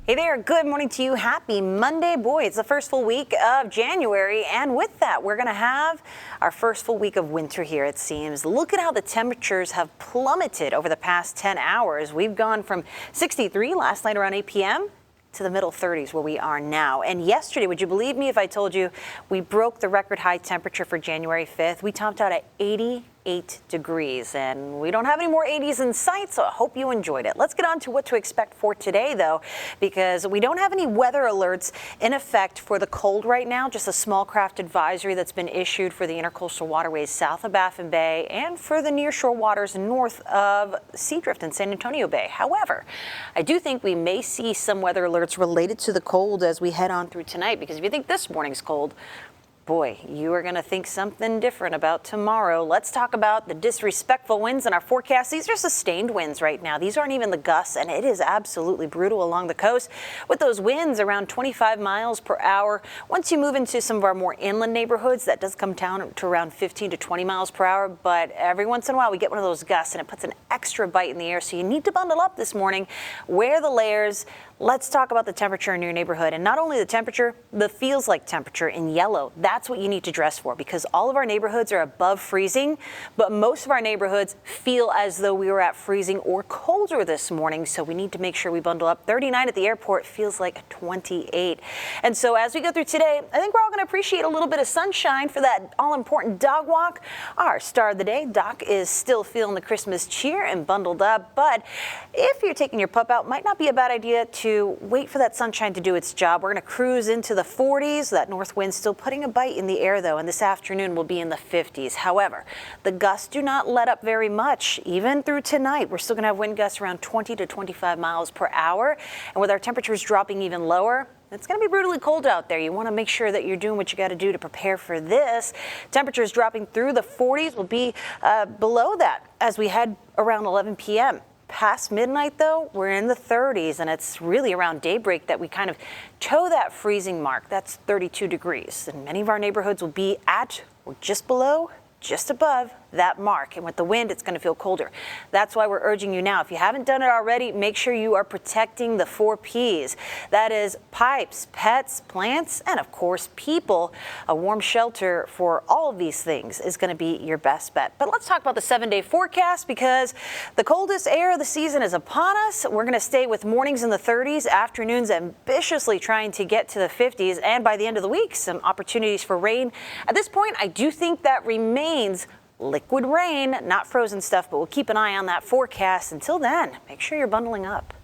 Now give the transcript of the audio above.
Hey there, good morning to you. Happy Monday. Boy, it's the first full week of January, and with that, we're going to have our first full week of winter here, it seems. Look at how the temperatures have plummeted over the past 10 hours. We've gone from 63 last night around 8 p.m. to the middle 30s where we are now. And yesterday, would you believe me if I told you we broke the record high temperature for January 5th? We topped out at 88 degrees, and we don't have any more 80s in sight, so I hope you enjoyed it. Let's get on to what to expect for today, though, because we don't have any weather alerts in effect for the cold right now, just a small craft advisory that's been issued for the intercoastal waterways south of Baffin Bay and for the nearshore waters north of Seadrift and San Antonio Bay. However, I do think we may see some weather alerts related to the cold as we head on through tonight, because if you think this morning's cold, boy, you are going to think something different about tomorrow. Let's talk about the disrespectful winds in our forecast. These are sustained winds right now. These aren't even the gusts, and it is absolutely brutal along the coast with those winds around 25 miles per hour. Once you move into some of our more inland neighborhoods, that does come down to around 15 to 20 miles per hour. But every once in a while, we get one of those gusts, and it puts an extra bite in the air. So you need to bundle up this morning. Wear the layers. Let's talk about the temperature in your neighborhood, and not only the temperature, the feels like temperature in yellow. That's what you need to dress for, because all of our neighborhoods are above freezing, but most of our neighborhoods feel as though we were at freezing or colder this morning, so we need to make sure we bundle up. 39 at the airport feels like 28. And so as we go through today, I think we're all going to appreciate a little bit of sunshine for that all-important dog walk. Our star of the day, Doc, is still feeling the Christmas cheer and bundled up, but if you're taking your pup out, might not be a bad idea to wait for that sunshine to do its job. We're going to cruise into the 40s. That north wind still putting a bite in the air, though, and this afternoon will be in the 50s. However, the gusts do not let up very much. Even through tonight, we're still going to have wind gusts around 20 to 25 miles per hour. And with our temperatures dropping even lower, it's going to be brutally cold out there. You want to make sure that you're doing what you got to do to prepare for this. Temperatures dropping through the 40s will be below that as we head around 11 p.m. Past midnight, though, we're in the 30s, and it's really around daybreak that we kind of toe that freezing mark. That's 32 degrees, and many of our neighborhoods will be at or just below, just above that mark. And with the wind, it's going to feel colder. That's why we're urging you now, if you haven't done it already, make sure you are protecting the 4 Ps. That is pipes, pets, plants, and of course, people. A warm shelter for all of these things is going to be your best bet. But let's talk about the 7-day forecast, because the coldest air of the season is upon us. We're going to stay with mornings in the 30s, afternoons ambitiously trying to get to the 50s, and by the end of the week, some opportunities for rain. At this point, I do think that remains liquid rain, not frozen stuff, but we'll keep an eye on that forecast. Until then, make sure you're bundling up.